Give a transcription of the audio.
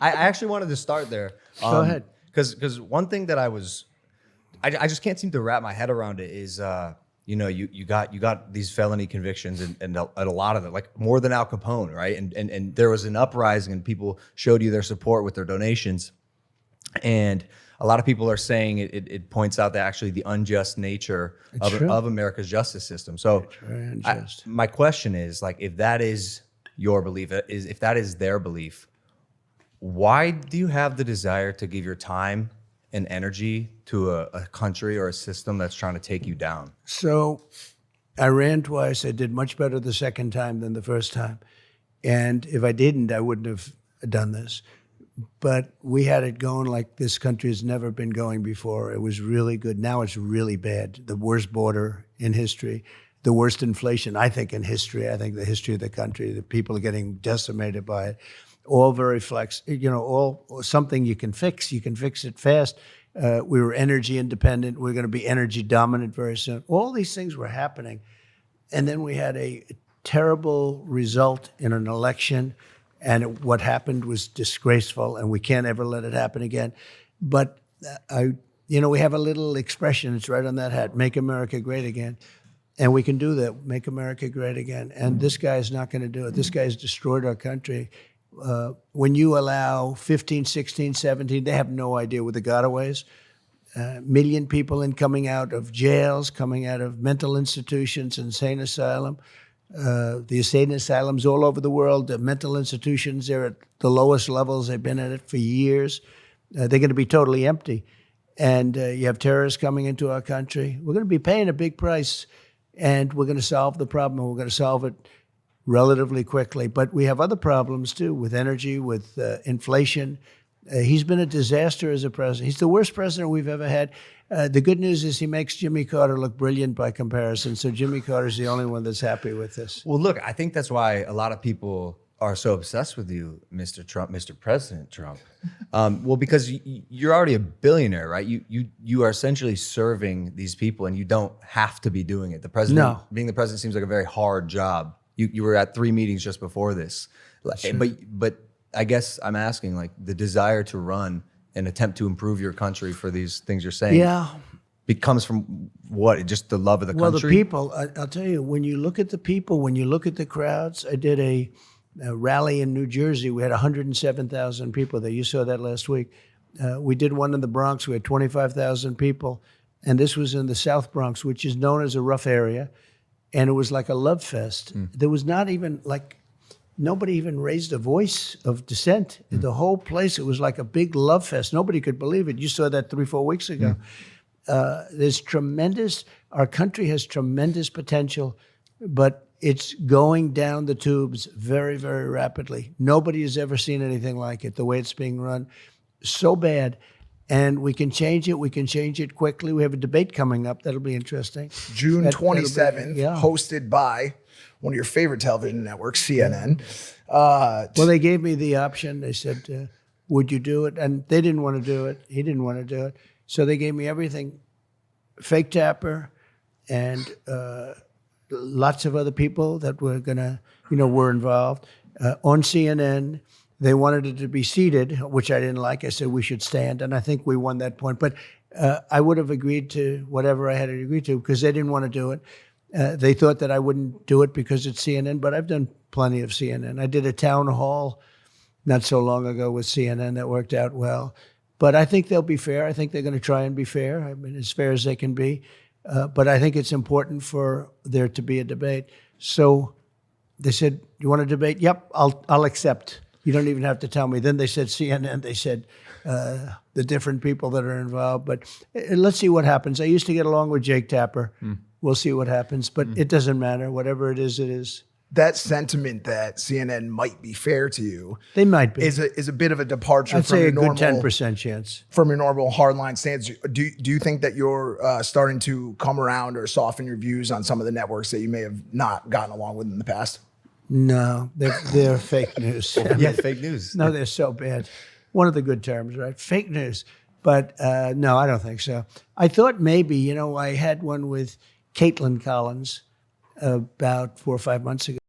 I actually wanted to start there. Go ahead. Because one thing that I just can't seem to wrap my head around it is, you got these felony convictions and a lot of them, like more than Al Capone, right? And there was an uprising and people showed you their support with their donations. And a lot of people are saying it points out that actually the unjust nature of America's justice system. So very unjust. my question is, like, if that is your belief, if that is their belief, why do you have the desire to give your time and energy to a country or a system that's trying to take you down? So I ran twice. I did much better the second time than the first time. And if I didn't, I wouldn't have done this. But we had it going like this country has never been going before. It was really good. Now it's really bad. The worst border in history, the worst inflation, I think, in history. I think the history of the country, the people are getting decimated by it. All very flex, all something you can fix. You can fix it fast. We were energy independent. We're going to be energy dominant very soon. All these things were happening. And then we had a terrible result in an election. And what happened was disgraceful, and we can't ever let it happen again. But we have a little expression. It's right on that hat: "Make America Great Again," and we can do that. Make America great again. And this guy is not going to do it. This guy has destroyed our country. When you allow 15, 16, 17, they have no idea what the gotaways. Million people coming out of jails, coming out of mental institutions, insane asylum. The insane asylums all over the world, the mental institutions, they're at the lowest levels. They've been at it for years. They're going to be totally empty. And you have terrorists coming into our country. We're going to be paying a big price, and we're going to solve the problem, and we're going to solve it relatively quickly. But we have other problems, too, with energy, with inflation. He's been a disaster as a president. He's the worst president we've ever had. The good news is he makes Jimmy Carter look brilliant by comparison. So Jimmy Carter's the only one that's happy with this. Well, look, I think that's why a lot of people are so obsessed with you, Mr. Trump, Mr. President Trump. Well, because you're already a billionaire, right? You are essentially serving these people, and you don't have to be doing it. The president, being the president, seems like a very hard job. You were at 3 meetings just before this, sure. But I guess I'm asking, like, the desire to run and attempt to improve your country for these things you're saying. Yeah. It comes from what? Just the love of the country? Well, the people, I'll tell you, when you look at the people, when you look at the crowds, I did a rally in New Jersey. We had 107,000 people there. You saw that last week. We did one in the Bronx. We had 25,000 people. And this was in the South Bronx, which is known as a rough area. And it was like a love fest. There was not even nobody even raised a voice of dissent. The whole place, it was like a big love fest. Nobody could believe it. You saw that 3-4 weeks ago. There's our country has tremendous potential, but it's going down the tubes very, very rapidly. Nobody has ever seen anything like it, the way it's being run. So bad. And we can change it. We can change it quickly. We have a debate coming up. That'll be interesting. June 27th, hosted by one of your favorite television networks, CNN. Well, they gave me the option. They said, would you do it? And they didn't want to do it. He didn't want to do it. So they gave me everything. Fake Tapper and lots of other people that were going to, were involved. On CNN, they wanted it to be seated, which I didn't like. I said we should stand, and I think we won that point. But I would have agreed to whatever I had to agree to because they didn't want to do it. They thought that I wouldn't do it because it's CNN, but I've done plenty of CNN. I did a town hall not so long ago with CNN that worked out well. But I think they'll be fair. I think they're going to try and be fair. I mean, as fair as they can be. But I think it's important for there to be a debate. So they said, you want to debate? Yep, I'll accept. You don't even have to tell me. Then they said CNN. They said the different people that are involved. But let's see what happens. I used to get along with Jake Tapper. We'll see what happens. But it doesn't matter. Whatever it is, it is. That sentiment that CNN might be fair to you, they might be, is a bit of a departure. I'd from say your a normal, good 10% chance from your normal hardline stance. Do you think that you're starting to come around or soften your views on some of the networks that you may have not gotten along with in the past? No, they're fake news. Yeah, fake news. No, they're so bad. One of the good terms, right? Fake news. But no, I don't think so. I thought maybe, I had one with Caitlin Collins about 4 or 5 months ago.